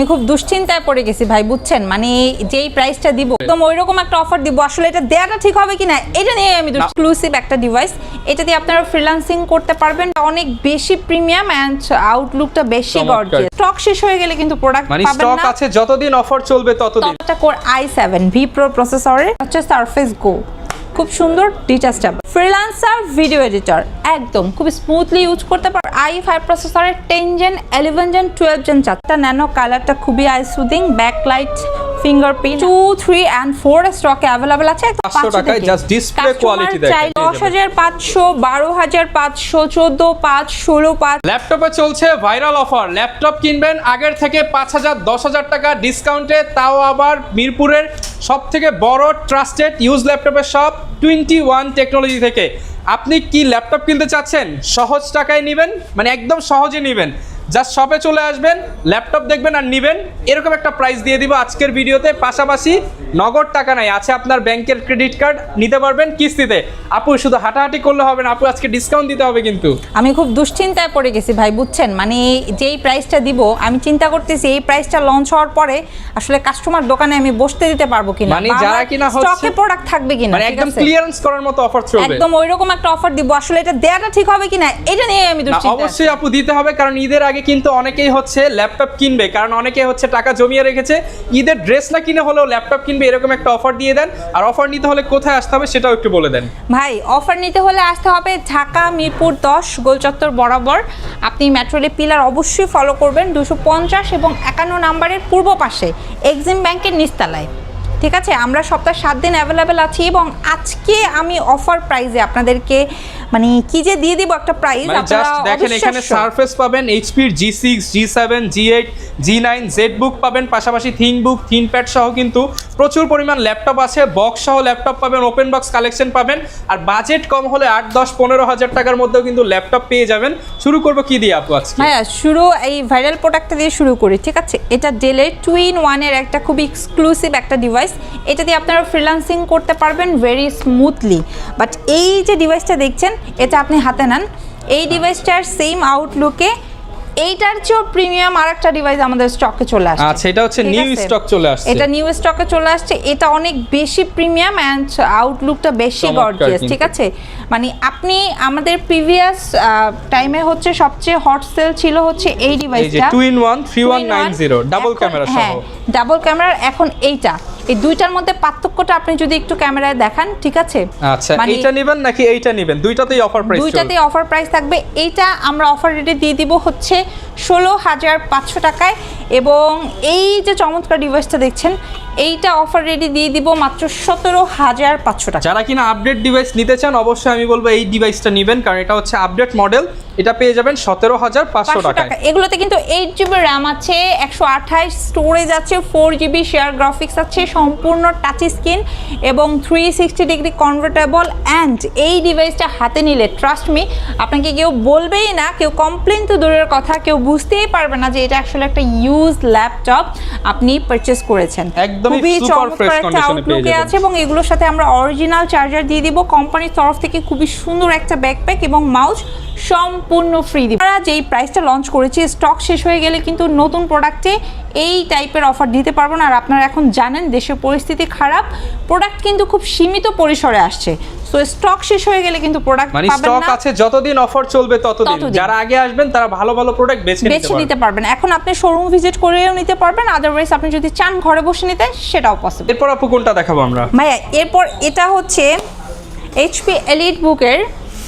আমি খুব দুশ্চিন্তায় পড়ে গেছি ভাই, বুঝছেন? মানে যেই প্রাইসটা দিব একদম ওইরকম একটা অফার দিব, আসলে এটা দেওয়াটা ঠিক হবে কিনা এটা নিয়ে আমি এক্সক্লুসিভ একটা ডিভাইস। এটা দিয়ে আপনারা ফ্রিল্যান্সিং করতে পারবেন, অনেক বেশি প্রিমিয়াম এন্ড আউটলুকটা বেশি গর্জিয়াস। স্টক শেষ হয়ে গেলে কিন্তু প্রোডাক্ট পাবেন না। স্টক আছে, যতদিন অফার চলবে ততদিন। এটা কোর i7 V Pro প্রসেসরের হচ্ছে সারফেস গো, খুব সুন্দর ডিটাচেবল ফ্রিল্যান্সার ভিডিও এডিটর, একদম খুব স্মুথলি ইউজ করতে পারো। i5 প্রসেসরের 10 জেন 11 জেন 12 জেন চারটা ন্যানো, কালারটা খুবই I soothing, backlight fingerprint 2, 3 and 4 স্টকে अवेलेबल আছে। 500 টাকায় জাস্ট ডিসপ্লে কোয়ালিটি দেখেন, 10500 12500 14500 16500। ল্যাপটপে চলছে ভাইরাল অফার। ল্যাপটপ কিনবেন আগের থেকে 5000 10000 টাকা ডিসকাউন্টে, তাও আবার মিরপুরের সবথেকে বড় ট্রাস্টেড ইউজ ল্যাপটপের শপ 21 টেকনোলজি থেকে। আপনি কি ল্যাপটপ কিনতে চাচ্ছেন? সহজ টাকায় নেবেন, মানে একদম সহজে নেবেন, জাস্ট শপে চলে আসবেন, ল্যাপটপ দেখবেন আর নেবেন, এরকম একটা প্রাইস দিয়ে দিব আজকের ভিডিওতে। পাশাপাশি নগদ টাকা নাই, আছে আপনার ব্যাংকের ক্রেডিট কার্ড, নিতে পারবেন কিস্তিতে। আপু শুধু হাঁটাহাঁটি করলে হবে না, আপু আজকে ডিসকাউন্ট দিতে হবে কিন্তু। আমি খুব দুশ্চিন্তায় পড়ে গেছি ভাই, বুঝছেন? মানে যেই প্রাইসটা দিব আমি চিন্তা করতেছি এই প্রাইসটা লঞ্চ হওয়ার পরে আসলে কাস্টমার দোকানে আমি বসতে দিতে পারবো কিনা, মানে যারা কিনা স্টকে প্রোডাক্ট থাকবে কিনা, মানে একদম ক্লিয়ারেন্স করার মতো অফার চলবে, একদম ওইরকম একটা অফার দিব, আসলে এটা দেওয়াটা ঠিক হবে কিনা এটা নিয়ে আমি দুশ্চিন্তা। অবশ্যই আপু দিতে হবে, কারণ ঈদের আগে কিন্তু অনেকেই হচ্ছে ল্যাপটপ কিনবে, কারণ অনেকেই হচ্ছে টাকা জমিয়ে রেখেছে, ঈদের ড্রেস না কিনে হলেও ল্যাপটপ কিনবে, এরকম একটা অফার দিয়ে দেন। আর অফার নিতে হলে কোথায় আসতে হবে সেটাও একটু বলে দেন ভাই। অফার নিতে হলে আসতে হবে ঢাকা মিরপুর 10 গোলচত্বর বরাবর। আপনি মেট্রো রেল পিলার অবশ্যই ফলো করবেন, 250 এবং 51 নাম্বারের পূর্ব পাশে এক্সিম ব্যাংকের নিচতলায়, ঠিক আছে? আমরা সপ্তাহে 7 দিন অ্যাভেলেবেল আছি এবং আজকে আমি অফার প্রাইসে আপনাদেরকে মানে কি যে দিয়ে দিব একটা প্রাইস, আপনারা দেখেন এখানে সারফেস পাবেন, এইচপি এর G6 G7 G8 G9 ZBook পাবেন, পাশাপাশি থিংকবুক থিনপ্যাড সহ কিন্তু প্রচুর পরিমাণ ল্যাপটপ আছে, বক্স সহ ল্যাপটপ পাবেন, ওপেন বক্স কালেকশন পাবেন। আর বাজেট কম হলে 8, 10, 15 হাজার টাকার মধ্যেও কিন্তু ল্যাপটপ পেয়ে যাবেন। শুরু করব কি দিয়ে আপু আজকে? হ্যাঁ, শুরু এই ভাইরাল প্রোডাক্টটা দিয়ে শুরু করি, ঠিক আছে? এটা ডেলের 2-in-1 এর একটা খুব এক্সক্লুসিভ একটা ডিভাইস। এটা দিয়ে আপনারা ফ্রিল্যান্সিং করতে পারবেন ভেরি স্মুথলি। বাট এই যে ডিভাইসটা দেখছেন এটা আপনি হাতে নেন, এই ডিভাইসটার সেম আউটলুকে এইটার চেয়েও প্রিমিয়াম আরেকটা ডিভাইস আমাদের স্টকে চলে আসছে। আচ্ছা, এটা হচ্ছে নিউ স্টক চলে আসছে, এটা নিউ স্টকে চলে আসছে। এটা অনেক বেশি প্রিমিয়াম এন্ড আউটলুকটা বেশি গর্জিয়াস, ঠিক আছে? মানে আপনি আমাদের প্রিভিয়াস টাইমে হচ্ছে সবচেয়ে হট সেল ছিল হচ্ছে এই ডিভাইসটা, 2-in-1 3190 ডাবল ক্যামেরা সহ। হ্যাঁ, ডাবল ক্যামেরার। এখন এইটা, এই দুইটার মধ্যে পার্থক্যটা আপনি যদি একটু ক্যামেরায় দেখান, ঠিক আছে? আচ্ছা, এইটা নেবেন নাকি এইটা নেবেন? দুইটাতেই অফার প্রাইস, দুইটাতেই অফার প্রাইস থাকবে। এইটা আমরা অফার রেটে দিয়ে দিব হচ্ছে 16500 টাকায়, এবং এই যে চমৎকার ডিভাইসটা দেখছেন এইটা অফার রেটে দিয়ে দিব মাত্র 17500 টাকা। যারা কিনা আপডেট ডিভাইস নিতে চান অবশ্যই আমি বলবো এই ডিভাইসটা নেবেন, কারণ এটা হচ্ছে আপডেট মডেল। এটা পেয়ে যাবেন 17500 টাকায়। এগুলোতে কিন্তু 8GB র্যাম আছে, 128 স্টোরেজ আছে, 4GB শেয়ার গ্রাফিক্স আছে, সম্পূর্ণ টাচ স্ক্রিন এবং 360 ডিগ্রি কনভার্টেবল। অ্যান্ড এই ডিভাইসটা হাতে নিলে ট্রাস্ট মি, আপনাকে কেউ বলবেই না, কেউ কমপ্লেন তো দূরের কথা, কেউ বুঝতেই পারবে না যে এটা আসলে একটা ইউজ ল্যাপটপ আপনি পারচেজ করেছেন। একদমই সুপার ফ্রেশ কন্ডিশনে পেয়ে যাবেন আছে। এবং এগুলোর সাথে আমরা অরিজিনাল চার্জার দিয়ে দিব, কোম্পানির তরফ থেকে খুবই সুন্দর একটা ব্যাকপ্যাক এবং মাউস সম্পূর্ণ ফ্রি দিব। আমরা যেই প্রাইসটা লঞ্চ করেছি স্টক শেষ হয়ে গেলে কিন্তু নতুন প্রোডাক্টে এই টাইপের অফার দিতে পারবো না। আর আপনারা এখন জানেন দেশের পরিস্থিতি খারাপ, প্রোডাক্ট কিন্তু খুব সীমিত পরিসরে আসছে। সো স্টক শেষ হয়ে গেলে কিন্তু প্রোডাক্ট পাবেন না। মানে স্টক আছে, যতদিন অফার চলবে ততদিন। যারা আগে আসবেন তারা ভালো ভালো প্রোডাক্ট বেছে নিতে পারবেন। এখন আপনি শোরুম ভিজিট করেও নিতে পারবেন, আদারওয়াইজ আপনি যদি চান ঘরে বসে নিতে সেটাও পসিবল। এরপর আপু কোনটা দেখাবো আমরা? ভাইয়া এরপর এটা হচ্ছে HP EliteBook-এর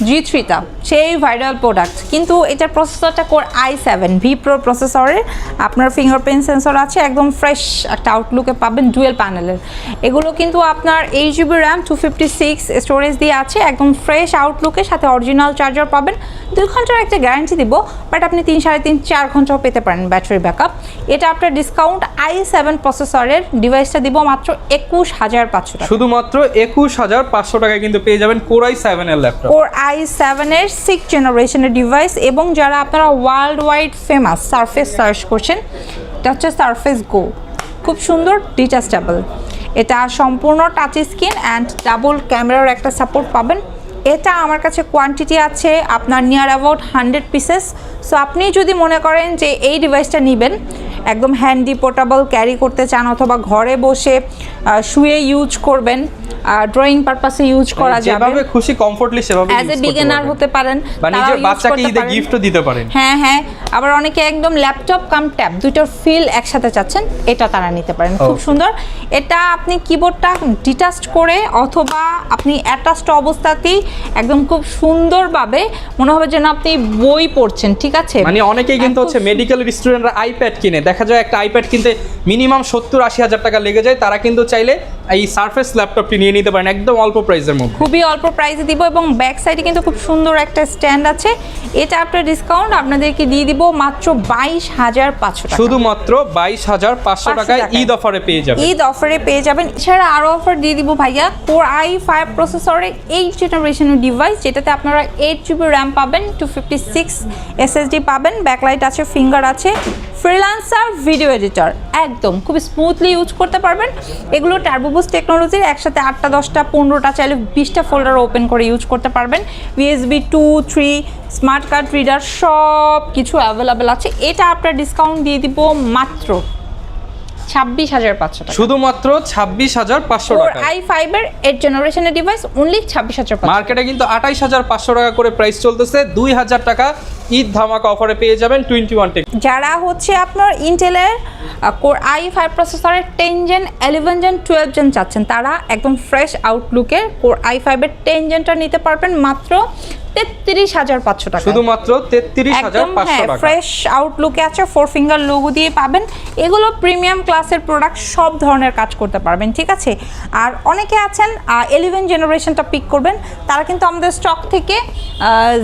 G3টা, সেই ভাইরাল প্রোডাক্ট, কিন্তু এটার প্রসেসরটা কোর i7 V Pro প্রসেসরের। আপনার ফিঙ্গারপ্রিন্ট সেন্সর আছে, একদম ফ্রেশ একটা আউটলুকে পাবেন, ডুয়েল প্যানেলের। এগুলো কিন্তু আপনার 8GB র্যাম 256 স্টোরেজ দিয়ে আছে, একদম ফ্রেশ আউটলুকের সাথে অরিজিনাল চার্জার পাবেন। 2 ঘন্টার একটা গ্যারান্টি দিব, বাট আপনি 3, 3.5, 4 ঘন্টাও পেতে পারেন ব্যাটারি ব্যাকআপ। এটা আপনার ডিসকাউন্ট i7 প্রসেসরের ডিভাইসটা দিব মাত্র 21500 টাকা। শুধুমাত্র 21500 টাকায় কিন্তু পেয়ে যাবেন কোর i7 এর ল্যাপটপ, কোর i7 এর 6th জেনারেশনের ডিভাইস। এবং যারা আপনারা world wide famous surface search করছেন, এটা হচ্ছে সারফেস গো, খুব সুন্দর ডিটাচেবল। এটা সম্পূর্ণ টাচ স্ক্রিন অ্যান্ড ডাবল ক্যামেরার একটা সাপোর্ট পাবেন। এটা আমার কাছে কোয়ান্টিটি আছে আপনার নিয়ার অ্যাবাউট 100 পিসেস। সো আপনি যদি মনে করেন যে এই ডিভাইসটা নেবেন, একদম হ্যান্ডি পোর্টেবল ক্যারি করতে চান অথবা ঘরে বসে শুয়ে ইউজ করবেন, ড্রয়িং পারপাসে ইউজ করা যাবে, যেভাবে খুশি কমফোর্টলি সেভাবে অ্যাজ এ বিগিনার হতে পারেন, বা নিজের বাচ্চাকে ঈদে গিফটও দিতে পারেন। হ্যাঁ হ্যাঁ, আবার অনেকে একদম ল্যাপটপ কাম ট্যাব দুইটার ফিল একসাথে চাচ্ছেন, এটা তারা নিতে পারেন। খুব সুন্দর। এটা আপনি কিবোর্ডটা ডিটাচড করে অথবা আপনি অ্যাটাচড অবস্থাতেই একদম খুব সুন্দরভাবে মনে হবে যেন আপনি বই পড়ছেন, ঠিক আছে? মানে অনেকেই কিন্তু হচ্ছে মেডিকেল স্টুডেন্টরা আইপ্যাড কিনে, দেখা যায় একটা আইপ্যাড কিনতে মিনিমাম 70-80 হাজার টাকা লেগে যায়, তারা কিন্তু চাইলে এই সারফেস ল্যাপটপটি নিয়ে নিতে পারেন একদম অল্প প্রাইসের মধ্যে। খুবই অল্প প্রাইসে দিব এবং ব্যাক সাইডে কিন্তু খুব সুন্দর একটা স্ট্যান্ড আছে। এটা আপনার ডিসকাউন্ট আপনাদেরকে দিয়ে দিব মাত্র 22,500 টাকা, শুধুমাত্র 22,500 টাকায় ঈদ অফারে পেয়ে যাবেন। ঈদ অফারে পেয়ে যাবেন। এছাড়া আরও অফার দিয়ে দিব ভাইয়া, Core i5 প্রসেসরের 8th জেনারেশনের ডিভাইস, যেটাতে আপনারা 8GB র্যাম পাবেন, 256 SSD পাবেন, ব্যাকলাইট আছে, ফিঙ্গার আছে, ফ্রিল্যান্সার ভিডিও এডিটর, একদম খুব স্মুথলি ইউজ করতে পারবেন। এগুলো টার্বোবুস্ট টেকনোলজির, একসাথে 8টা 10টা 15টা চাইলে 20টা ফোল্ডার ওপেন করে ইউজ করতে পারবেন। USB 2, 3 স্মার্ট কার্ড রিডার সব কিছু অ্যাভেলেবেল আছে। এটা আপনার ডিসকাউন্ট দিয়ে দিব মাত্র 26,500 টাকা, শুধুমাত্র 26,500 টাকা। i5 এর 8th জেনারেশনের ডিভাইস অনলি 26,500। মার্কেটে কিন্তু 28,500 টাকা করে প্রাইস চলতেছে, 2,000 টাকা ঈদ ধামাকা অফারে পেয়ে যাবেন 21 টেক। যারা হচ্ছে আপনার ইন্টেলের Core i5 প্রসেসরের 10 জেন, 11 জেন, 12 জেন চাচ্ছেন, তারা একদম ফ্রেশ আউটলুকের Core i5 এর 10 জেনটা নিতে পারবেন মাত্র 33,500 টাকা, শুধুমাত্র 33,500 টাকা। ফ্রেশ আউটলুকে আছে, 4 ফিঙ্গার লোগো দিয়ে পাবেন। এগুলো প্রিমিয়াম ক্লাসের প্রোডাক্ট, সব ধরনের কাজ করতে পারবেন, ঠিক আছে? আর অনেকে আছেন 11 জেনারেশনটা পিক করবেন, তারা কিন্তু আমাদের স্টক থেকে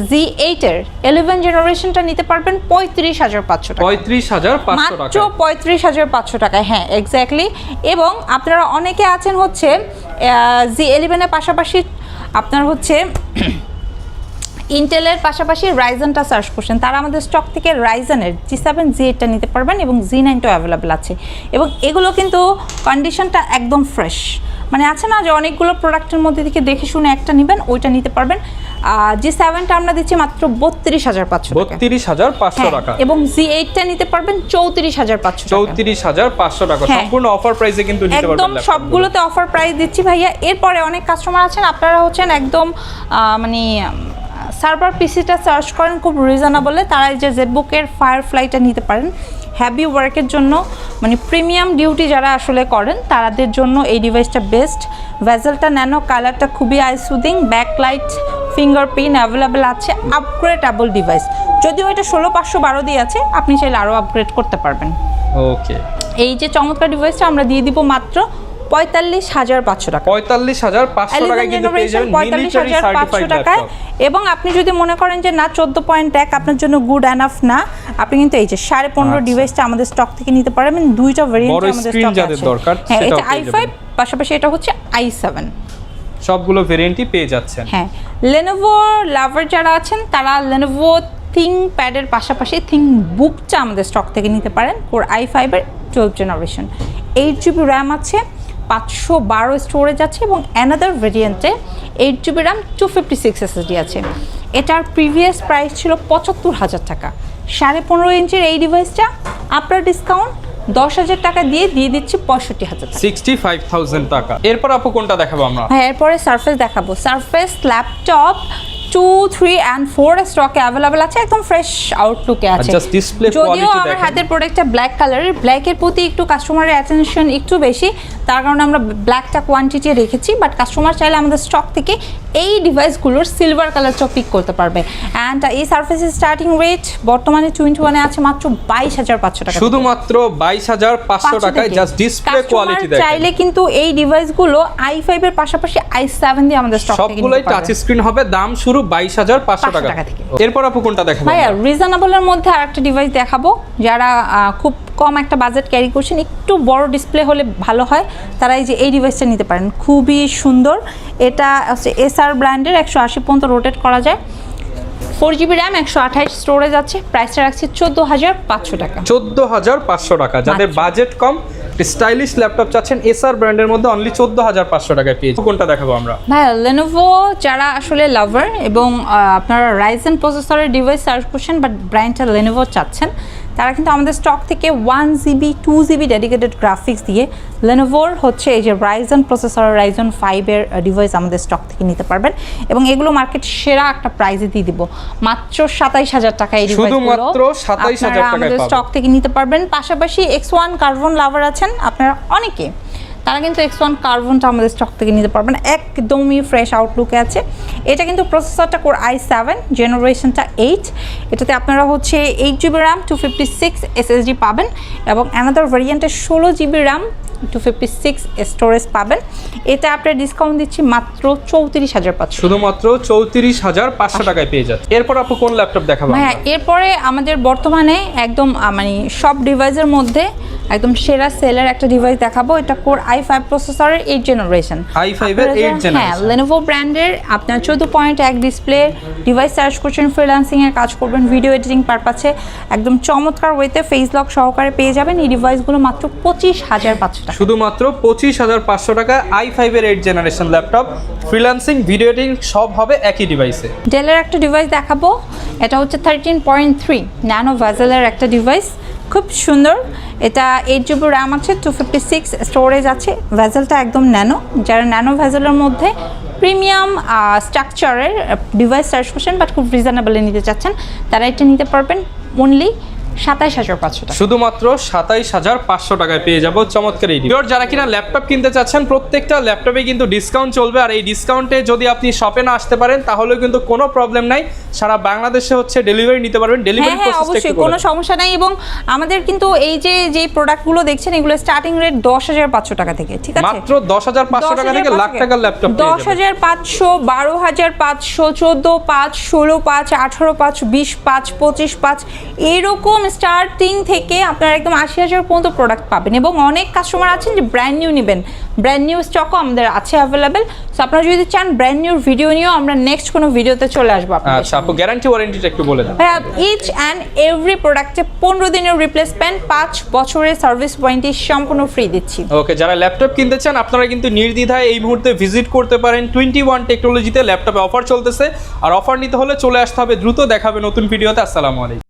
Z8 এর 11 জেনারেশনটা নিতে পারবেন 35,500 টাকা, 35,500 টাকা, মাত্র 35,500 টাকায়। হ্যাঁ এক্স্যাক্টলি। এবং আপনারা অনেকে আছেন হচ্ছে Z11 এর পাশাপাশি আপনার হচ্ছে ইন্টেলের পাশাপাশি রাইজেনটা সার্চ করছেন, তারা আমাদের স্টক থেকে রাইজেনের G7 Z8টা নিতে পারবেন এবং Z9টাও অ্যাভেলেবেল আছে। এবং এগুলো কিন্তু কন্ডিশনটা একদম ফ্রেশ, মানে আছে না যে অনেকগুলো প্রোডাক্টের মধ্যে থেকে দেখে শুনে একটা নেবেন, ওইটা নিতে পারবেন। G7টা আমরা দিচ্ছি মাত্র 32,500 টাকা, 32,500 টাকা, এবং Z8টা নিতে পারবেন 34,500 টাকা, 34,500 টাকা সম্পূর্ণ অফার প্রাইসে কিন্তু নিতে পারবেন। একদম সবগুলোতে অফার প্রাইস দিচ্ছি ভাইয়া। এরপরে অনেক কাস্টমার আছেন, আপনারা হচ্ছেন একদম মানে সার্ভার পিসিটা সার্চ করেন খুব রিজনেবলে, তারা এই যে জেটবুকের ফায়ারফ্লাইটা নিতে পারেন হ্যাভি ওয়ার্কের জন্য, মানে প্রিমিয়াম ডিউটি যারা আসলে করেন তাদের জন্য এই ডিভাইসটা বেস্ট। ভেজেলটা ন্যানো, কালারটা খুবই I soothing, backlight, fingerprint available আছে, আপগ্রেডেবল ডিভাইস। যদিও এটা 16,512 দিয়ে আছে, আপনি চাইলে আরও আপগ্রেড করতে পারবেন। ওকে, এই যে চমৎকার ডিভাইসটা আমরা দিয়ে দিব মাত্র 45,500 টাকা, 45,500 টাকায় কিন্তু পেয়ে যাবেন মিলিটারি সার্টিফাইড টাকায়। এবং আপনি যদি মনে করেন যে না 14.1 আপনার জন্য গুড এনাফ না, আপনি কিন্তু এই যে 15.5 ডিভাইসটা আমাদের স্টক থেকে নিতে পারবেন। দুইটা ভেরিয়েন্ট আমাদের স্টক আছে। হ্যাঁ, এটা i5 পাশাপাশি এটা হচ্ছে i7, সবগুলো ভেরিয়েন্টই পেয়ে যাচ্ছেন। হ্যাঁ, Lenovo লাভার যারা আছেন তারা Lenovo ThinkPad এর পাশাপাশি ThinkBookটা আমাদের স্টক থেকে নিতে পারেন। Core i5 এর 12th জেনারেশন, 8GB র্যাম আছে, 512 স্টোরেজ আছে এবং অ্যানাদার ভেরিয়েন্টে 8GB র্যাম 256 SSD আছে। এটার প্রিভিয়াস প্রাইস ছিল 75,000 টাকা। 15.5 ইঞ্চির এই ডিভাইসটা আপনার ডিসকাউন্ট 10,000 টাকা দিয়ে দিচ্ছি 65,000 টাকা, 65,000 টাকা। এরপর আপু কোনটা দেখাবো আমরা? হ্যাঁ, এরপরে সারফেস দেখাবো। সারফেস ল্যাপটপ 2, 3 and 4 স্টকে অ্যাভেলেবেল আছে, একদম ফ্রেশ আউটলুকে আছে। যদিও আমার হাতের প্রোডাক্টটা ব্ল্যাক কালারের, ব্ল্যাকের প্রতি একটু কাস্টমারের অ্যাটেনশন একটু বেশি, তার কারণে আমরা ব্ল্যাকটা কোয়ান্টিটি রেখেছি। বাট কাস্টমার চাইলে আমাদের স্টক থেকে এই ডিভাইসগুলোর সিলভার কালারটা পিক করতে পারবে। অ্যান্ড এই সারফেসের স্টার্টিং রেট বর্তমানে 21 আছে মাত্র 22,500 টাকা, শুধুমাত্র 22,500 টাকায়। জাস্ট ডিসপ্লে কোয়ালিটি দেখেন। চাইলে কিন্তু এই ডিভাইসগুলো i5 এর পাশাপাশি i7 দিয়ে আমাদের স্টক থেকে নিতে পারবে। সবগুলোই টাচ স্ক্রিন হবে, দাম শুরু 22,500 টাকা থেকে। এরপর আপু কোনটা দেখাবো? ভাইয়া রিজনেবলের মধ্যে আরেকটা ডিভাইস দেখাবো। যারা খুব কম একটা বাজেট ক্যারি করছেন, একটু বড় ডিসপ্লে হলে ভালো হয়, তারা এই যে এই ডিভাইসটা নিতে পারেন, খুবই সুন্দর। এটা হচ্ছে এসআর ব্র্যান্ডের, 180 পর্যন্ত রোটেট করা যায়, 4GB র্যাম, 128 স্টোরেজ আছে। প্রাইসটা রাখছি 14,500 টাকা, 14,500 টাকা। যাদের বাজেট কম, স্টাইলিশ ল্যাপটপ চাচ্ছেন এসআর ব্র্যান্ডের মধ্যে অনলি 14,500 টাকায় পেয়ে যাবেন। কোনটা দেখাবো আমরা? ভাইয়া Lenovo যারা আসলে লাভার এবং আপনারা রাইজেন প্রসেসরের ডিভাইস সার্চ করছেন বাট ব্র্যান্ডটা Lenovo চাচ্ছেন, তারা কিন্তু আমাদের স্টক থেকে 1GB 2GB ডেডিকেটেড গ্রাফিক্স দিয়ে Lenovoর হচ্ছে এই যে Ryzen প্রসেসর Ryzen 5 এর ডিভাইস আমাদের স্টক থেকে নিতে পারবেন এবং এগুলো মার্কেট সেরা একটা প্রাইসে দিয়ে দিব মাত্র 27000 টাকা এই ডিভাইসগুলো শুধুমাত্র 27000 টাকায় আমাদের পাবেন স্টক থেকে নিতে পারবেন। পাশাপাশি X1 কার্বন লাভার আছেন আপনারা অনেকে, তারা কিন্তু X1 কার্বনটা আমাদের স্টক থেকে নিতে পারবেন, একদমই ফ্রেশ আউটলুকে আছে। এটা কিন্তু প্রসেসরটা কোর i7 জেনারেশনটা 8, এটাতে আপনারা হচ্ছে 8GB র্যাম 256 SSD পাবেন এবং অ্যানাদার ভেরিয়েন্টের 16GB র্যাম 256 স্টোরেজ পাবেন। এটা আপনার ডিসকাউন্ট দিচ্ছি মাত্র 34500, শুধুমাত্র 34500 টাকায় পেয়ে যাচ্ছে। এরপর আপু কোন ল্যাপটপ দেখাবো? হ্যাঁ, এরপরে আমাদের বর্তমানে একদম মানে সব ডিভাইসের মধ্যে একদম সেরা সেলের একটা ডিভাইস দেখাবো। এটা কোর i5 প্রসেসরের 8 জেনারেশন, i5 এর 8 হ্যাঁ জেনারেশন। Lenovo ব্র্যান্ডের আপনার 14.1 ডিসপ্লে ডিভাইস সার্চ করছেন, ফ্রিল্যান্সিং এর কাজ করবেন, ভিডিও এডিটিং পারপাসে একদম চমৎকার ওয়েতে ফেস লক সহকারে পেয়ে যাবেন এই ডিভাইসগুলো মাত্র 25500 টাকা। শুধুমাত্র 25500 টাকা i5 এর 8 generation laptop, freelancing video editing সব হবে একই ডিভাইসে। ডেলের একটা ডিভাইস দেখাবো, এটা হচ্ছে 13.3 ন্যানো ভেজেলের একটা ডিভাইস, খুব সুন্দর। এটা 8GB র্যাম আছে, 256 স্টোরেজ আছে, ভেজেলটা একদম ন্যানো। যারা ন্যানো ভেজেলের মধ্যে প্রিমিয়াম স্ট্রাকচারের ডিভাইস সার্চ করছেন বাট খুব রিজনেবলে নিতে চাচ্ছেন, তারা এটা নিতে পারবেন অনলি 27500 টাকা। শুধুমাত্র 27500 টাকায় পেয়ে যাবো চমৎকার এই ডিভাইস। যারা কিনা ল্যাপটপ কিনতে চাচ্ছেন প্রত্যেকটা ল্যাপটপে কিন্তু ডিসকাউন্ট চলবে, আর এই ডিসকাউন্টে যদি আপনি শপে না আসতে পারেন তাহলেও কিন্তু কোনো প্রবলেম নাই, সারা বাংলাদেশে হচ্ছে ডেলিভারি নিতে পারবেন। ডেলিভারি হ্যাঁ অবশ্যই কোনো সমস্যা নাই। এবং আমাদের কিন্তু এই যে প্রোডাক্টগুলো দেখছেন এগুলো স্টার্টিং রেট 10500 টাকা থেকে, ঠিক আছে? মাত্র 10500 টাকা থেকে লাখ টাকার ল্যাপটপ 10500, 12500, 14500, 16500, 18500, 20500, 25500 এরকম স্টার্টিং থেকে আপনারা একদম 80000 পর্যন্ত প্রোডাক্ট পাবেন। এবং অনেক কাস্টমার আছেন যে ব্র্যান্ড নিউ নেবেন, ব্র্যান্ড নিউ স্টকও আমাদের আছে অ্যাভেলেবেল। সো আপনারা যদি চান ব্র্যান্ড নিউ ভিডিও নিয়েও আমরা নেক্সট কোনো ভিডিওতে চলে আসবো। আচ্ছা আপু, গ্যারান্টি ওয়ারেন্টিটা একটু বলে দেন। ভাইয়া, ইচ অ্যান্ড এভরি প্রোডাক্টে 15 দিনের রিপ্লেসমেন্ট, 5 বছরের সার্ভিস ওয়ারেন্টি সম্পূর্ণ ফ্রি দিচ্ছি। ওকে, যারা ল্যাপটপ কিনতে চান আপনারা কিন্তু নির্দ্বিধায় এই মুহূর্তে ভিজিট করতে পারেন 21 টেকনোলজিতে। ল্যাপটপে অফার চলতেছে, আর অফার নিতে হলে চলে আসতে হবে দ্রুত। দেখাবে নতুন ভিডিওতে। আসসালামু আলাইকুম।